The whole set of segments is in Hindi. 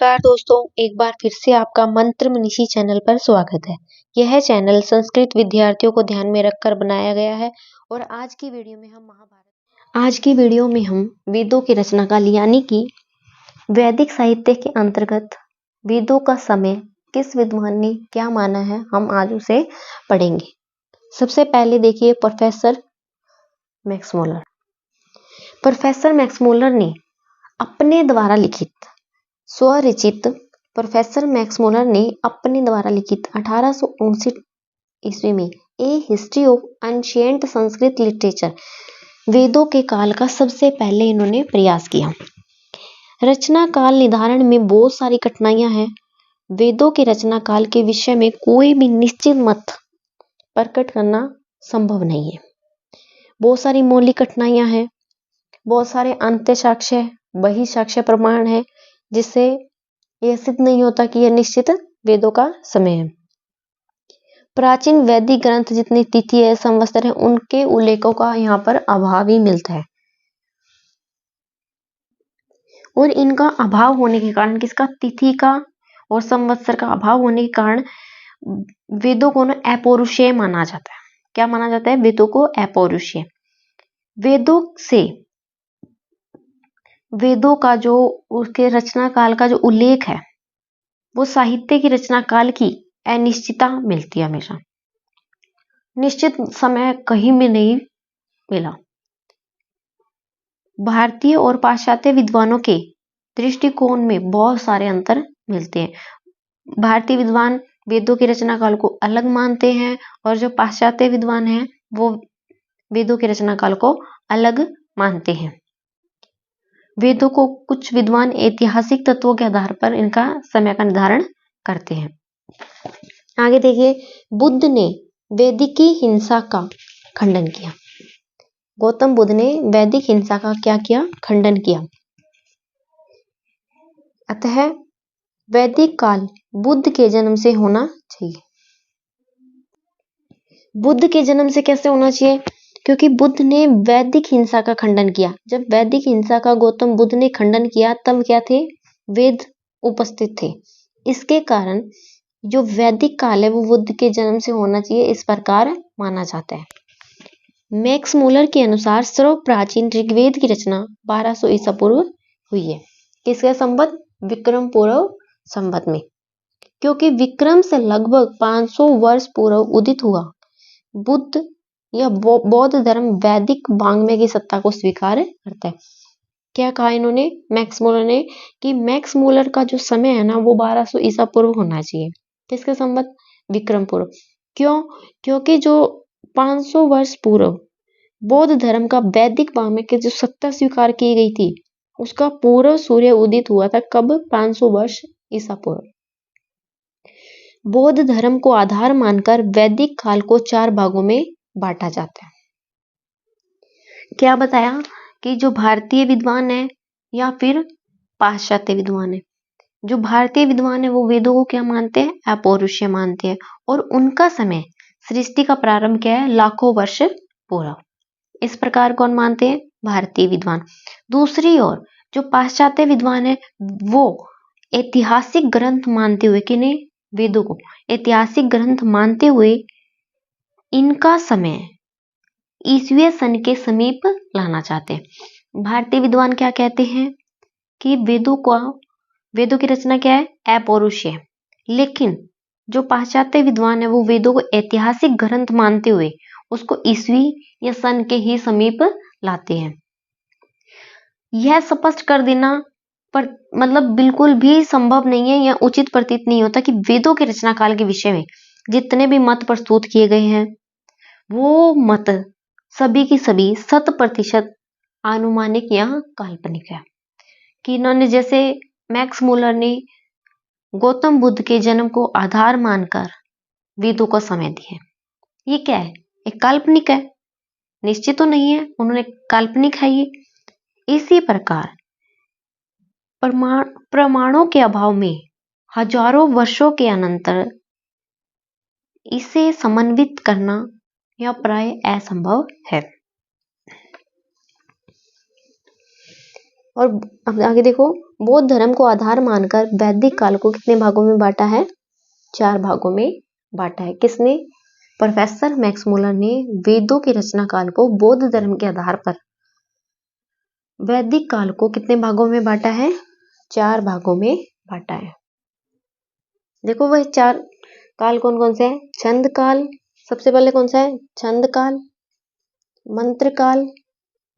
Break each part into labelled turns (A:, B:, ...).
A: नमस्कार दोस्तों, एक बार फिर से आपका मंत्र मनीषी चैनल पर स्वागत है। यह चैनल संस्कृत विद्यार्थियों को ध्यान में रखकर बनाया गया है और आज की वीडियो में हम वेदों की रचनाकाल यानी कि वैदिक साहित्य के अंतर्गत वेदों का समय किस विद्वान ने क्या माना है, हम आज उसे पढ़ेंगे। सबसे पहले देखिए प्रोफेसर मैक्समूलर। प्रोफेसर मैक्समूलर ने अपने द्वारा लिखित स्वरचित प्रोफेसर मैक्समूलर ने अपने द्वारा लिखित 1859 ईस्वी में A history of ancient Sanskrit literature वेदों के काल का सबसे पहले इन्होंने प्रयास किया। रचना काल निर्धारण में बहुत सारी कठिनाइयां हैं। वेदों के रचना काल के विषय में कोई भी निश्चित मत प्रकट करना संभव नहीं है। बहुत सारी मौलिक कठिनाइयां हैं, बहुत सारे अंत्य साक्ष्य बही साक्ष्य प्रमाण है, जिससे यह सिद्ध नहीं होता कि यह निश्चित वेदों का समय है। प्राचीन वैदिक ग्रंथ जितनी तिथि है संवत्सर है उनके उल्लेखों का यहाँ पर अभाव ही मिलता है और इनका अभाव होने के कारण किसका तिथि का और संवत्सर का अभाव होने के कारण वेदों को ना अपौरुषेय माना जाता है। क्या माना जाता है? वेदों को अपौरुषेय। वेदों का जो उसके रचना काल का जो उल्लेख है वो साहित्य की रचना काल की अनिश्चितता मिलती है। हमेशा निश्चित समय कहीं भी नहीं मिला। भारतीय और पाश्चात्य विद्वानों के दृष्टिकोण में बहुत सारे अंतर मिलते हैं। भारतीय विद्वान वेदों की रचना काल को अलग मानते हैं और जो पाश्चात्य विद्वान हैं वो वेदों की रचना काल को अलग मानते हैं। वेदों को कुछ विद्वान ऐतिहासिक तत्वों के आधार पर इनका समय का निर्धारण करते हैं। आगे देखिए, बुद्ध ने वैदिकी हिंसा का खंडन किया। गौतम बुद्ध ने वैदिक हिंसा का क्या किया? खंडन किया। अतः वैदिक काल बुद्ध के जन्म से होना चाहिए। बुद्ध के जन्म से कैसे होना चाहिए? क्योंकि बुद्ध ने वैदिक हिंसा का खंडन किया। जब वैदिक हिंसा का गौतम बुद्ध ने खंडन किया तब क्या थे? वेद उपस्थित थे। इसके कारण जो वैदिक काल है वो बुद्ध के जन्म से होना चाहिए, इस प्रकार माना जाता है। मैक्स मूलर के अनुसार सर्व प्राचीन ऋग्वेद की रचना 1200 ईसा पूर्व हुई है। किसके संवत? विक्रम पूर्व संवत में। क्योंकि विक्रम से लगभग 500 वर्ष पूर्व उदित हुआ बुद्ध या बौद्ध धर्म वैदिक वाङ्मय की सत्ता को स्वीकार करता है। क्या कहा इन्होंने मैक्स मूलर ने कि मैक्स मूलर का जो समय है ना वो 1200 ईसा पूर्व होना चाहिए। किसके संवत? विक्रम पूर्व। क्यों? क्योंकि जो 500 वर्ष पूर्व बौद्ध धर्म का वैदिक वाङ्मय की जो सत्ता स्वीकार की गई थी उसका पूर्व सूर्य उदित हुआ था। कब? 500 वर्ष ईसा पूर्व। बौद्ध धर्म को आधार मानकर वैदिक काल को 4 भागों में बांटा जाता है। क्या बताया कि जो भारतीय विद्वान है या फिर पाश्चात्य विद्वान है, जो भारतीय विद्वान है वो वेदों को क्या मानते हैं? अपौरुषेय मानते हैं और उनका समय सृष्टि का प्रारंभ क्या है? लाखों वर्ष पूर्व। इस प्रकार कौन मानते हैं? भारतीय विद्वान। दूसरी ओर जो पाश्चात्य विद्वान है वो ऐतिहासिक ग्रंथ मानते हुए कि नहीं, वेदों को ऐतिहासिक ग्रंथ मानते हुए इनका समय ईसवीं सन के समीप लाना चाहते हैं। भारतीय विद्वान क्या कहते हैं कि वेदों की रचना क्या है? अपौरुषेय। लेकिन जो पाश्चात्य विद्वान है वो वेदों को ऐतिहासिक ग्रंथ मानते हुए उसको ईसवी या सन के ही समीप लाते हैं। यह स्पष्ट कर देना पर मतलब बिल्कुल भी संभव नहीं है या उचित प्रतीत नहीं होता कि वेदों के रचना काल के विषय में जितने भी मत प्रस्तुत किए गए हैं वो मत सभी की सभी 100% आनुमानिक या काल्पनिक है। कि इन्होंने जैसे मैक्स मूलर ने गौतम बुद्ध के जन्म को आधार मानकर वेदों का समय दिया, ये क्या है? एक काल्पनिक है, निश्चित तो नहीं है, उन्होंने काल्पनिक है ये। इसी प्रकार प्रमाणों के अभाव में हजारों वर्षों के अनंतर इसे समन्वित करना यह प्राय असंभव है। और अब आगे देखो, बौद्ध धर्म को आधार मानकर वैदिक काल को कितने भागों में बांटा है? 4 भागों में बांटा है। किसने? प्रोफेसर मैक्स मुलर ने वेदों के रचना काल को बौद्ध धर्म के आधार पर वैदिक काल को कितने भागों में बांटा है? 4 भागों में बांटा है। देखो वह 4 काल कौन कौन से हैं? छंद काल, सबसे पहले कौन सा है? छंद काल, मंत्र काल,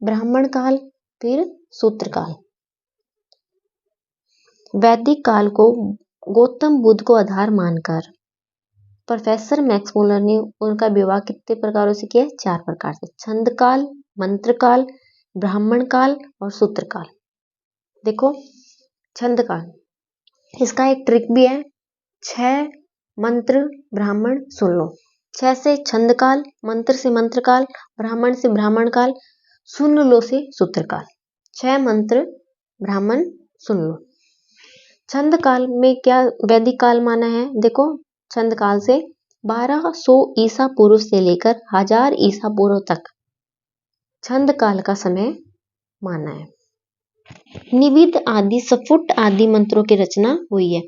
A: ब्राह्मण काल, फिर सूत्र काल। वैदिक काल को गौतम बुद्ध को आधार मानकर प्रोफेसर मैक्स मुलर ने उनका विभाग कितने प्रकारों से किया? 4 प्रकार से। छंद काल, मंत्र काल, ब्राह्मण काल और सूत्र काल। देखो छंद काल, इसका एक ट्रिक भी है। 6 मंत्र ब्राह्मण सुन लो। 6 से छंद काल, मंत्र से मंत्र काल, ब्राह्मण से ब्राह्मण काल, सुन लो से सूत्र काल। 6 मंत्र ब्राह्मण सुन लो। छंद काल में क्या वैदिक काल माना है? देखो छंद काल से 1200 ईसा पूर्व से लेकर 1000 ईसा पूर्व तक छंद काल का समय माना है। निविद आदि सफुट आदि मंत्रों की रचना हुई है।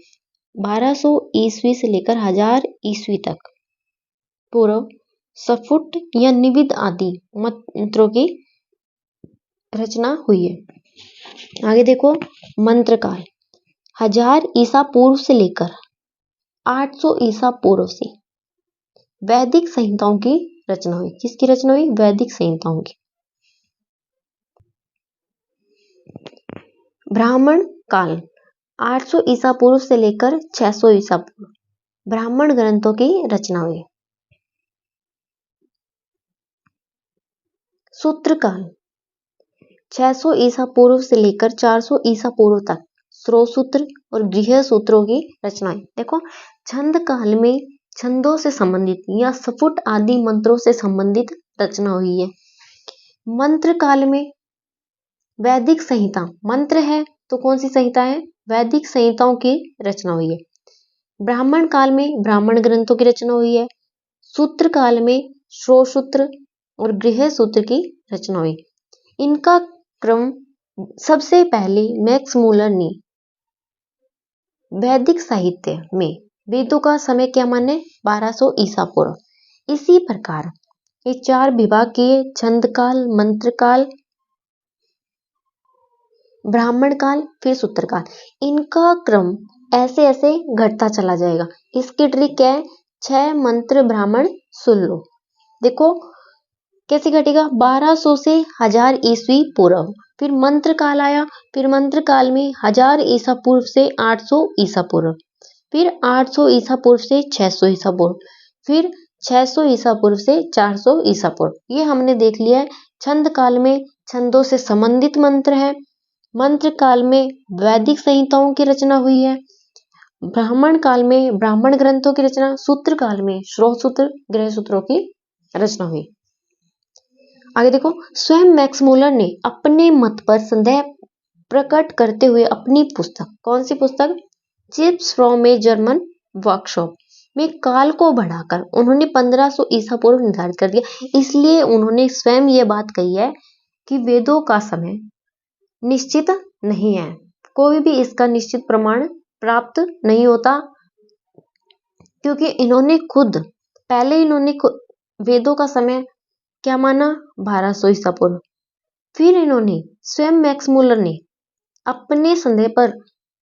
A: 1200 ईस्वी से लेकर 1000 ईस्वी तक पूर्व सफुट या निविद आदि मंत्रों की रचना हुई है। आगे देखो मंत्र काल 1000 ईसा पूर्व से लेकर 800 ईसा पूर्व से वैदिक संहिताओं की रचना हुई। किसकी रचना हुई? वैदिक संहिताओं की। ब्राह्मण काल 800 ईसा पूर्व से लेकर 600 ईसा पूर्व ब्राह्मण ग्रंथों की रचना हुई। सूत्र काल 600 ईसा पूर्व से लेकर 400 ईसा पूर्व तक स्रोत सूत्र और गृह सूत्रों की रचना हुई। देखो छंद काल में छंदों से संबंधित या सफुट आदि मंत्रों से संबंधित रचना हुई है। मंत्र काल में वैदिक संहिता, मंत्र है तो कौन सी संहिता है? वैदिक संहिताओं की रचना हुई है। ब्राह्मण काल में ब्राह्मण ग्रंथों की रचना हुई है। सूत्र काल में स्रोत सूत्र और गृह सूत्र की रचना हुई। इनका क्रम सबसे पहले मैक्स मुलर ने वैदिक साहित्य में वेदों का समय क्या माने? 1200 ईसा पूर्व। इसी प्रकार ये 4 विभाग किए, छंद काल, मंत्र काल, ब्राह्मण काल, फिर सूत्र काल। इनका क्रम ऐसे ऐसे घटता चला जाएगा। इसकी ट्रिक क्या है? 6 मंत्र ब्राह्मण सुन लो। देखो कैसे घटेगा? 1200 से 1000 ईस्वी पूर्व, फिर मंत्र काल आया, फिर मंत्र काल में 1000 ईसा पूर्व से 800 ईसा पूर्व, फिर 800 ईसा पूर्व से 600 ईसा पूर्व, फिर 600 ईसा पूर्व से 400 ईसा पूर्व। ये हमने देख लिया है। छंद काल में छंदों से संबंधित मंत्र है। मंत्र काल में वैदिक संहिताओं की रचना हुई है। ब्राह्मण काल में ब्राह्मण ग्रंथों की रचना, सूत्र काल में स्रोत सूत्र, गृह सूत्रों की रचना हुई। आगे देखो स्वयं मैक्स मुलर ने अपने मत पर संदेह प्रकट करते हुए अपनी पुस्तक, कौन सी पुस्तक? Chips from a German workshop में काल को बढ़ाकर उन्होंने 1500 ईसा पूर्व निर्धारित कर दिया। इसलिए उन्होंने स्वयं ये बात कही है कि वेदों का समय निश्चित नहीं है। कोई भी इसका निश्चित प्रमाण प्राप्त नहीं होता, क्योंकि इन्होंने खुद पहले वेदों का समय क्या माना? 1200 ईसा पूर्व। फिर इन्होंने स्वयं मैक्स मुलर ने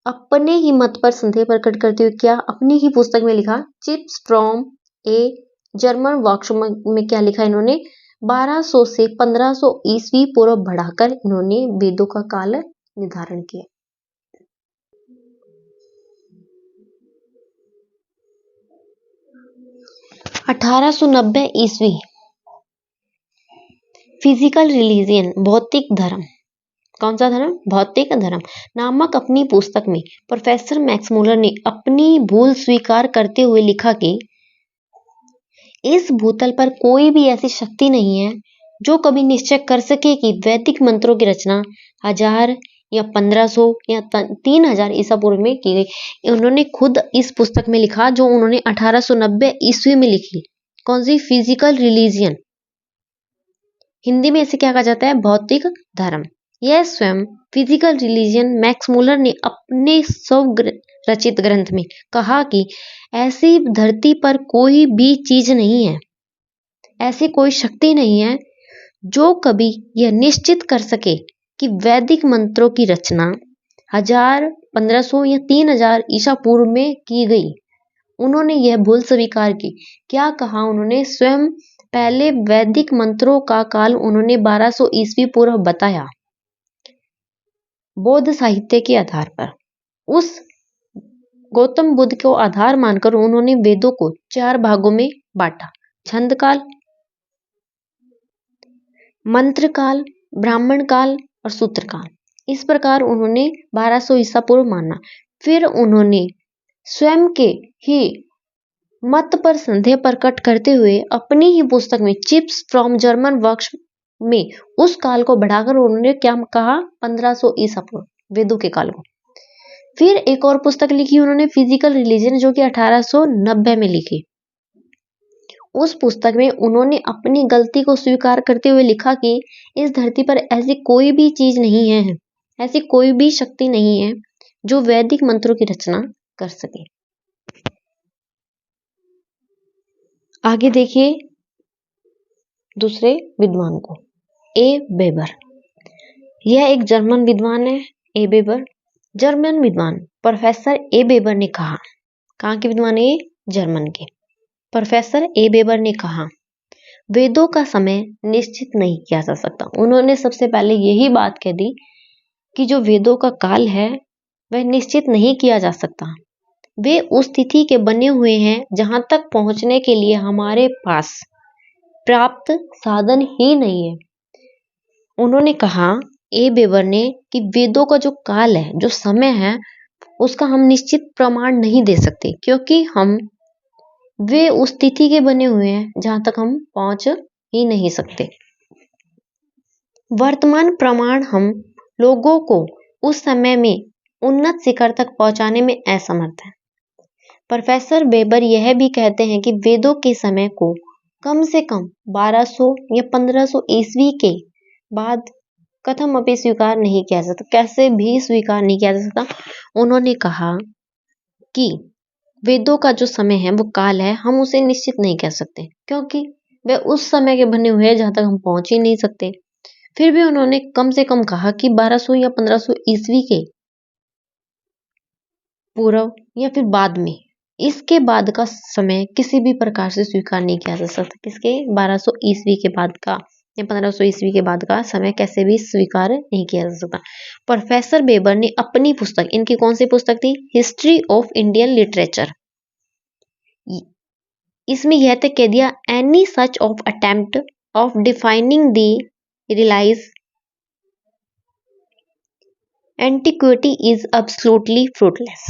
A: अपने ही मत पर संदेह प्रकट करते हुए क्या अपनी ही पुस्तक में लिखा, chips from a German workshop में क्या लिखा इन्होंने? 1200 से 1500 ईस्वी पूर्व बढ़ाकर इन्होंने वेदों का काल निर्धारण किया। (1890 ईस्वी) फिजिकल रिलीजन, भौतिक धर्म, कौन सा धर्म? भौतिक धर्म नामक अपनी पुस्तक में प्रोफेसर मैक्स मुलर ने अपनी भूल स्वीकार करते हुए लिखा कि इस भूतल पर कोई भी ऐसी शक्ति नहीं है जो कभी निश्चय कर सके कि वैदिक मंत्रों की रचना 1000 या 1500 या 3000 ईसा पूर्व में की गई। उन्होंने खुद इस पुस्तक में लिखा जो उन्होंने 1890 ईस्वी में लिखी। कौन सी? Physical religion. हिंदी में इसे क्या कहा जाता है? भौतिक धर्म। यह स्वयं फिजिकल रिलीजन मैक्स मुलर ने अपने रचित ग्रंथ में कहा कि ऐसी धरती पर कोई भी चीज नहीं है, ऐसी कोई शक्ति नहीं है जो कभी यह निश्चित कर सके कि वैदिक मंत्रों की रचना 1000, 1500 या 3000 ईसा पूर्व में की गई। उन्होंने यह भूल स्वीकार की। क्या कहा उन्होंने? स्वयं पहले वैदिक मंत्रों का काल उन्होंने 1200 ईस्वी पूर्व बताया बौद्ध साहित्य के आधार पर। उस गौतम बुद्ध को आधार मानकर उन्होंने वेदों को 4 भागों में बांटा: छंद काल, मंत्र काल, ब्राह्मण काल और सूत्र काल। इस प्रकार उन्होंने 1200 ईसा पूर्व माना। फिर उन्होंने स्वयं के ही मत पर संदेह प्रकट करते हुए अपनी ही पुस्तक में चिप्स फ्रॉम जर्मन वर्क्स में उस काल को बढ़ाकर उन्होंने क्या कहा? 1500 ईसा पूर्व, वेदों के काल को। फिर एक और पुस्तक लिखी उन्होंने, फिजिकल रिलीजन, जो कि 1890 में लिखी। उस पुस्तक में उन्होंने अपनी गलती को स्वीकार करते हुए लिखा कि इस धरती पर ऐसी कोई भी चीज नहीं है, ऐसी कोई भी शक्ति नहीं है जो वैदिक मंत्रों की रचना कर सके। आगे देखिए दूसरे विद्वान को, ए बेबर। यह एक जर्मन विद्वान है, ए बेबर। जर्मन विद्वान प्रोफेसर ए बेबर ने कहा, कहाँ के विद्वान है? जर्मन के। प्रोफेसर ए बेबर ने कहा, वेदों का समय निश्चित नहीं किया जा सकता। उन्होंने सबसे पहले यही बात कह दी कि जो वेदों का काल है वह निश्चित नहीं किया जा सकता। वे उस तिथि के बने हुए हैं जहां तक पहुंचने के लिए हमारे पास प्राप्त साधन ही नहीं है। उन्होंने कहा, ए बेबर ने, कि वेदों का जो काल है, जो समय है, उसका हम निश्चित प्रमाण नहीं दे सकते, क्योंकि वे उस तिथि के बने हुए हैं जहां तक हम पहुंच ही नहीं सकते। वर्तमान प्रमाण हम लोगों को उस समय में उन्नत शिखर तक पहुंचाने में असमर्थ है। प्रोफेसर बेबर यह भी कहते हैं कि वेदों के समय को कम से कम 1200 या 1500 ईस्वी के बाद कथम अपि स्वीकार नहीं किया जा सकता, कैसे भी स्वीकार नहीं किया जा सकता। उन्होंने कहा कि वेदों का जो समय है, वो काल है, हम उसे निश्चित नहीं कह सकते, क्योंकि वे उस समय के बने हुए हैं जहां तक हम पहुंच ही नहीं सकते। फिर भी उन्होंने कम से कम कहा कि 1200 या 1500 ईस्वी के पूर्व या फिर बाद में, इसके बाद का समय किसी भी प्रकार से स्वीकार नहीं किया जा सकता। किसके? 1200 ईस्वी के बाद का या 1500 ईस्वी के बाद का समय कैसे भी स्वीकार नहीं किया जा सकता। प्रोफेसर बेबर ने अपनी पुस्तक, इनकी कौन सी पुस्तक थी? हिस्ट्री ऑफ इंडियन लिटरेचर, इसमें यह तक कह दिया, any such of attempt of defining the realise antiquity is absolutely fruitless.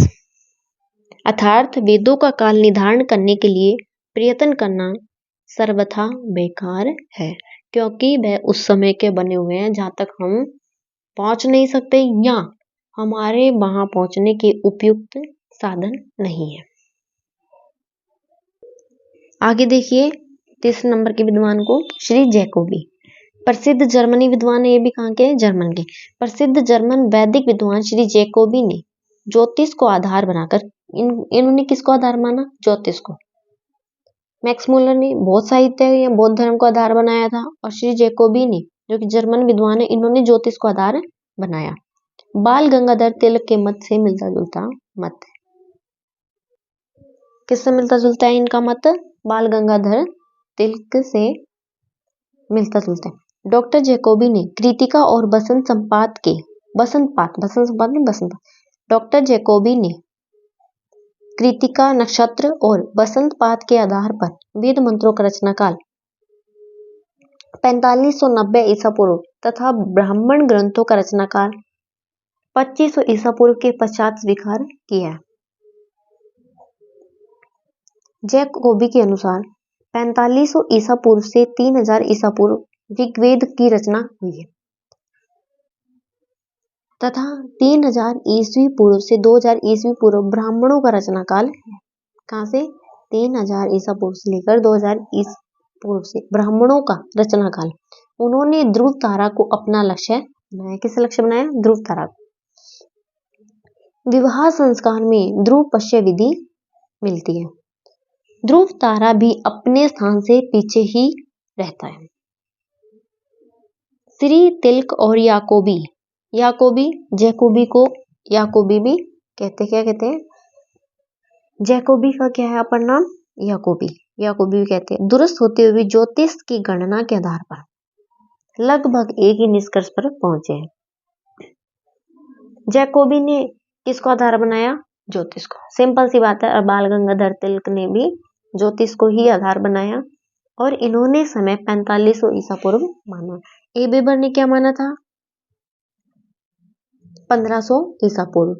A: अर्थात वेदों का काल निर्धारण करने के लिए प्रयत्न करना सर्वथा बेकार है, क्योंकि वह उस समय के बने हुए हैं जहां तक हम पहुंच नहीं सकते या हमारे वहां पहुंचने के उपयुक्त साधन नहीं है। आगे देखिए तीसरे नंबर के विद्वान को, श्री जैकोबी। प्रसिद्ध जर्मनी विद्वान है, ये भी कहाँ के? जर्मन के। प्रसिद्ध जर्मन वैदिक विद्वान श्री जैकोबी ने ज्योतिष को आधार बनाकर, इन्होंने किसको आधार माना? ज्योतिष को। मैक्स मुलर ने बौद्ध साहित्य या बौद्ध धर्म को आधार बनाया था, और श्री जैकोबी ने, जो कि जर्मन विद्वान है, इन्होंने ज्योतिष को आधार बनाया। बाल गंगाधर तिलक के मत से मिलता जुलता मत है। किससे मिलता जुलता है इनका मत? बाल गंगाधर तिलक से मिलता जुलता है। डॉक्टर जैकोबी ने कृतिका और डॉक्टर जैकोबी ने कृतिका, नक्षत्र और बसंतपात के आधार पर वेद मंत्रों का रचना काल 4590 ईसा पूर्व तथा ब्राह्मण ग्रंथों का रचना काल 2500 ईसा पूर्व के पश्चात स्वीकार किया। जैकोबी के अनुसार 4500 ईसा पूर्व से 3000 ईसा पूर्व ऋग्वेद की रचना हुई है, तथा 3000 ईस्वी पूर्व से 2000 ईस्वी पूर्व ब्राह्मणों का रचना काल है। कहाँ से? 3000 ईसा पूर्व से लेकर 2000 ईसा पूर्व से ब्राह्मणों का रचना काल। उन्होंने ध्रुव तारा को अपना लक्ष्य बनाया। किस लक्ष्य बनाया? ध्रुव तारा। विवाह संस्कार में ध्रुव पश्य विधि मिलती है। ध्रुव तारा भी अपने स्थान से पीछे ही रहता है। श्री तिलक और याकोबी, जैकोबी को याकोबी भी कहते, क्या कहते हैं? जैकोबी का क्या है अपर नाम? याकोबी भी कहते हैं। दुरुस्त होते हुए ज्योतिष की गणना के आधार पर लगभग एक ही निष्कर्ष पर पहुंचे हैं। जैकोबी ने किसको आधार बनाया? ज्योतिष को। सिंपल सी बात है। और बाल गंगाधर तिलक ने भी ज्योतिष को ही आधार बनाया और इन्होंने समय 4500 ईसा पूर्व माना। ए वेबर ने क्या माना था? 1500 ईसा पूर्व।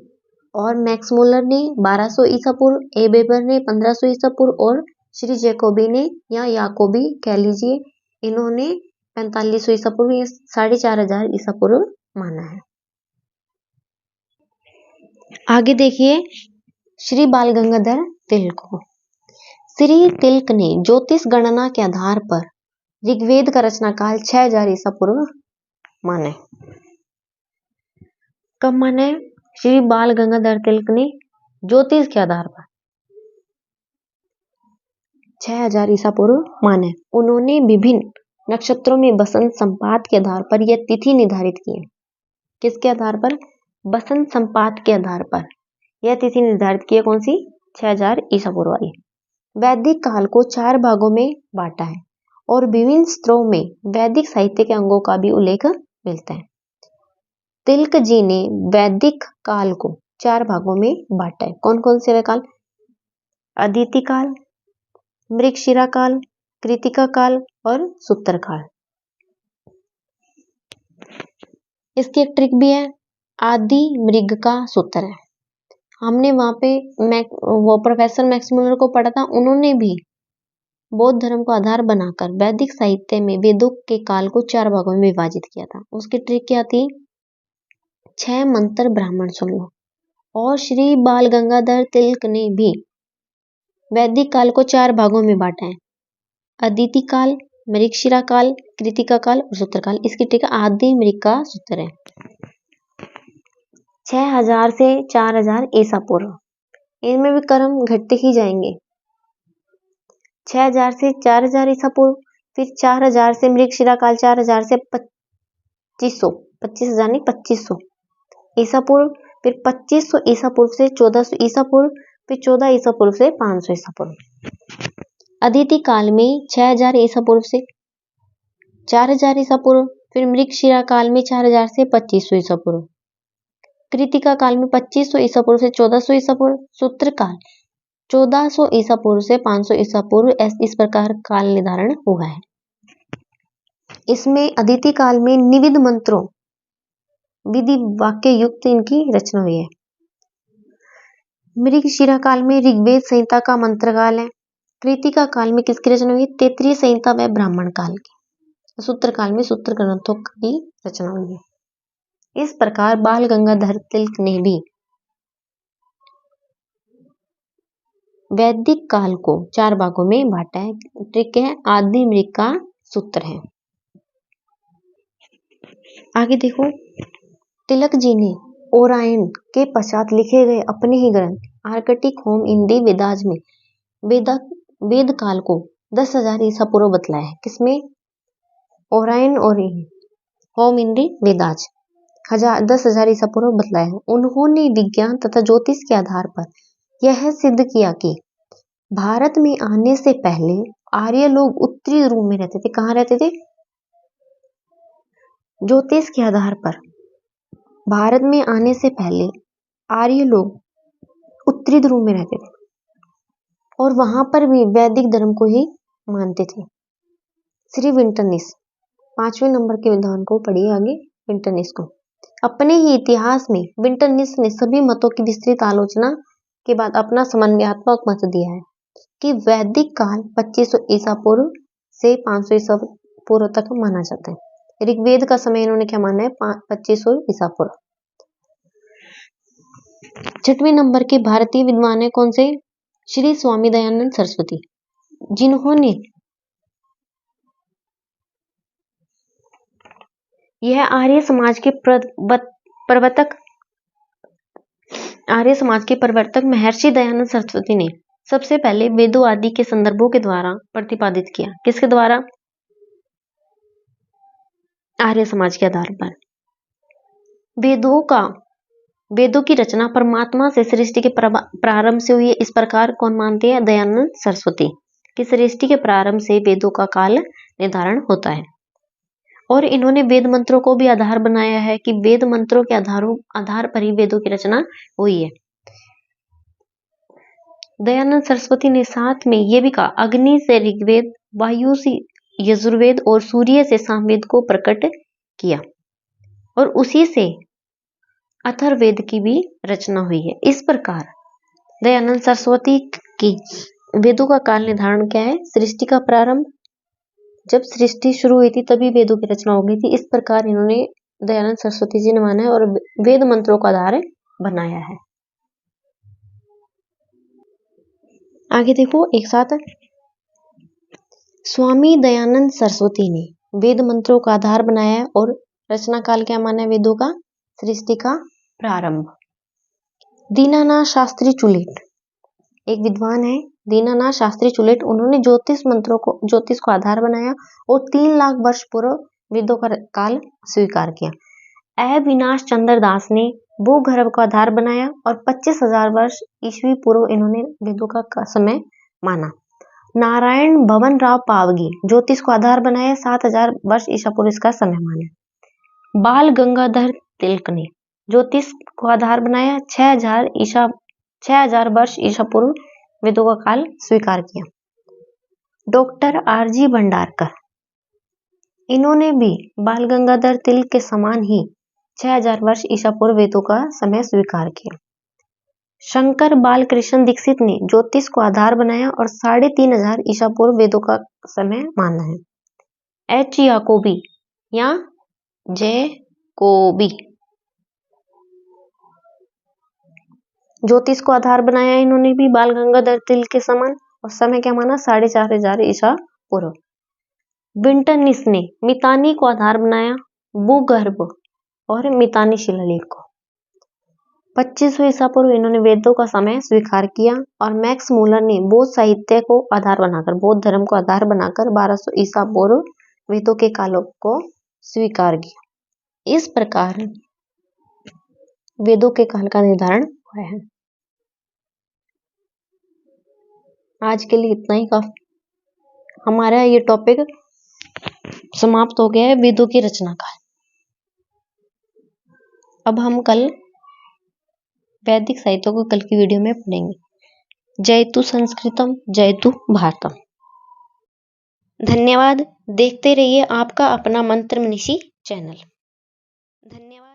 A: और मैक्स मुलर ने 1200 ईसा पूर्व, ए वेबर ने 1500 ईसा पूर्व और श्री जैकोबी ने या याकोबी कह लीजिए, इन्होंने 4500 ईसा पूर्व या 4500 ईसा पूर्व माना है। आगे देखिए श्री बाल गंगाधर तिलक को। श्री तिलक ने ज्योतिष गणना के आधार पर ऋग्वेद का रचना काल 6000 ईसा पूर्व माने। कब माने? श्री बाल गंगाधर तिलक ने ज्योतिष के आधार पर 6000 ईसा पूर्व माने। उन्होंने विभिन्न नक्षत्रों में बसंत संपात के आधार पर यह तिथि निर्धारित की है। किसके आधार पर? बसंत संपात के आधार पर यह तिथि निर्धारित की है। कौन सी? 6000 ईसा पूर्व वाली। वैदिक काल को 4 भागों में बांटा है और विभिन्न स्त्रों में वैदिक साहित्य के अंगों का भी उल्लेख मिलता है। तिलक जी ने वैदिक काल को 4 भागों में बांटा है। कौन कौन से वे काल? अदिति काल, मृगशिरा काल, कृतिका काल और सूत्र काल। इसकी एक ट्रिक भी है, आदि मृग का सूत्र है। हमने वहां पे वो प्रोफेसर मैक्स मुलर को पढ़ा था। उन्होंने भी बौद्ध धर्म को आधार बनाकर वैदिक साहित्य में वेदों के काल को 4 भागों में विभाजित किया था। उसकी ट्रिक क्या थी? 6 मंत्र ब्राह्मण सुन लो। और श्री बाल गंगाधर तिलक ने भी वैदिक काल को 4 भागों में बांटा है, अदिति काल, मृगशिरा काल, कृतिका काल और सूत्र काल। इसकी ट्रिक आदि मृग का सूत्र है। 6000 से 4000 ईसा पूर्व, इनमें भी क्रम घटते ही जाएंगे। 6000 से 4000 ईसा पूर्व, फिर 4000 से मृगशिरा काल, 4000 से 2500 नहीं 2500 ईसा पूर्व, फिर 2500 ईसा पूर्व से 1400 ईसा पूर्व, फिर 14 ईसा पूर्व से 500 ईसा पूर्व। अदिति काल में 6000 ईसा पूर्व से 4000 ईसा पूर्व, फिर मृगशिरा काल में 4000 से 2500 ईसा पूर्व, कृतिका काल में 2500 ईसा पूर्व से 1400 ईसा पूर्व, सूत्र काल 1400 ईसा पूर्व से 500 ईसा पूर्व। इस प्रकार काल निर्धारण हुआ है। इसमें अदिति काल में निविद मंत्रों, विधि वाक्य युक्त इनकी रचना हुई है। मृगशिरा काल में ऋग्वेद संहिता का मंत्र काल है। कृतिका काल में किसकी रचना हुई? तैत्तिरीय संहिता व ब्राह्मण काल की। सूत्र काल में सूत्र ग्रंथों की रचना हुई है। इस प्रकार बाल गंगाधर तिलक ने भी वैदिक काल को 4 भागों में बांटा है। ट्रिक है आदि मृग का सूत्र है। आगे देखो, तिलक जी ने ओरायन के पश्चात लिखे गए अपने ही ग्रंथ Arctic home in the Vedas में वेद काल को 10,000 ईसा पूर्व बतलाया है। किसमें? ओरायन और होम इन दी वेदाज 10,000 ईसा पूर्व बतलाया है। उन्होंने विज्ञान तथा ज्योतिष के आधार पर यह सिद्ध किया कि भारत में आने से पहले आर्य लोग उत्तरी ध्रुव में रहते थे। कहाँ रहते थे? ज्योतिष के आधार पर भारत में आने से पहले आर्य लोग उत्तरी ध्रुव में रहते थे और वहां पर भी वैदिक धर्म को ही मानते थे। श्री विंटरनिस 5वें नंबर के विधान को पढ़िए आगे। विंटरनिस को अपने ही इतिहास में विंटरनिस ने सभी मतों की विस्तृत आलोचना के बाद अपना समन्वयात्मक मत दिया है कि वैदिक काल 2500 ईसा पूर्व से 500 ईसा पूर्व तक माना जाता है। ऋग्वेद का समय इन्होंने क्या माना है? 2500 ईसा पूर्व। 6वें नंबर के भारतीय विद्वान है कौन से? श्री स्वामी दयानंद सरस्वती, जिन्होंने यह आर्य समाज के प्रवर्तक महर्षि दयानंद सरस्वती ने सबसे पहले वेदों आदि के संदर्भों के द्वारा प्रतिपादित किया। किसके द्वारा? आर्य समाज के आधार पर। वेदों की रचना परमात्मा से सृष्टि के प्रारंभ से हुई है, इस प्रकार कौन मानते हैं? दयानंद सरस्वती। कि सृष्टि के प्रारंभ से वेदों का काल निर्धारण होता है। और इन्होंने वेद मंत्रों को भी आधार बनाया है कि वेद मंत्रों के आधार पर ही वेदों की रचना हुई है। दयानंद सरस्वती ने साथ में ये भी कहा, अग्नि से ऋग्वेद, वायु से यजुर्वेद और सूर्य से सामवेद को प्रकट किया और उसी से अथर्ववेद की भी रचना हुई है। इस प्रकार दयानंद सरस्वती की वेदों का काल निर्धारण क्या है? सृष्टि का प्रारंभ, जब सृष्टि शुरू हुई थी तभी वेदों की रचना हो गई थी। इस प्रकार इन्होंने दयानंद सरस्वती जी ने माना है और वेद मंत्रों का आधार बनाया है। आगे देखो एक साथ, स्वामी दयानंद सरस्वती ने वेद मंत्रों का आधार बनाया है और रचना काल क्या माना है वेदों का? सृष्टि का प्रारंभ। दीनानाथ शास्त्री चुलेट एक विद्वान है, दीनानाथ शास्त्री चुलेट, उन्होंने ज्योतिष को आधार बनाया और 3 लाख वर्ष पूर्व वेदों का काल स्वीकार किया। अविनाश चंद्र दास ने भूगर्भ का आधार बनाया और 25,000 वर्ष ईस्वी पूर्व इन्होंने वेदों का समय माना। नारायण भवन राव पावगी ज्योतिष को आधार बनाया, 7,000 वर्ष ईसा पूर्व इसका समय माना। बाल गंगाधर तिलक ने ज्योतिष को आधार बनाया, 6,000 वर्ष ईसा पूर्व वेदों का काल स्वीकार किया। डॉक्टर आरजी भंडारकर, इन्होंने भी बाल गंगाधर तिलक के समान ही 6,000 वर्ष ईसा पूर्व वेदों का समय स्वीकार किया। शंकर बालकृष्ण दीक्षित ने ज्योतिष को आधार बनाया और 3,500 ईसा पूर्व वेदों का समय माना है। एच याकोबी या जैकोबी ज्योतिष को आधार बनाया, इन्होंने भी बाल गंगाधर तिलक के समान और समय क्या माना? 4,500 ईसा पूर्व। विंटरनिस ने मितानी को आधार बनाया, भूगर्भ और मितानी शिलालेख को। 2500 ईसा पूर्व इन्होंने वेदों का समय स्वीकार किया और मैक्स मूलर ने बौद्ध साहित्य को आधार बनाकर, बौद्ध धर्म को आधार बनाकर 1200 ईसा पूर्व वेदों के कालों को स्वीकार किया। इस प्रकार वेदों के काल का निर्धारण हुआ है। आज के लिए इतना ही काफी, हमारा ये टॉपिक समाप्त हो गया है वेदों की रचना का। अब हम कल वैदिक साहित्य को कल की वीडियो में पढ़ेंगे। जयतु संस्कृतम जयतु भारतम। धन्यवाद। देखते रहिए आपका अपना मंत्र मनीषी चैनल। धन्यवाद।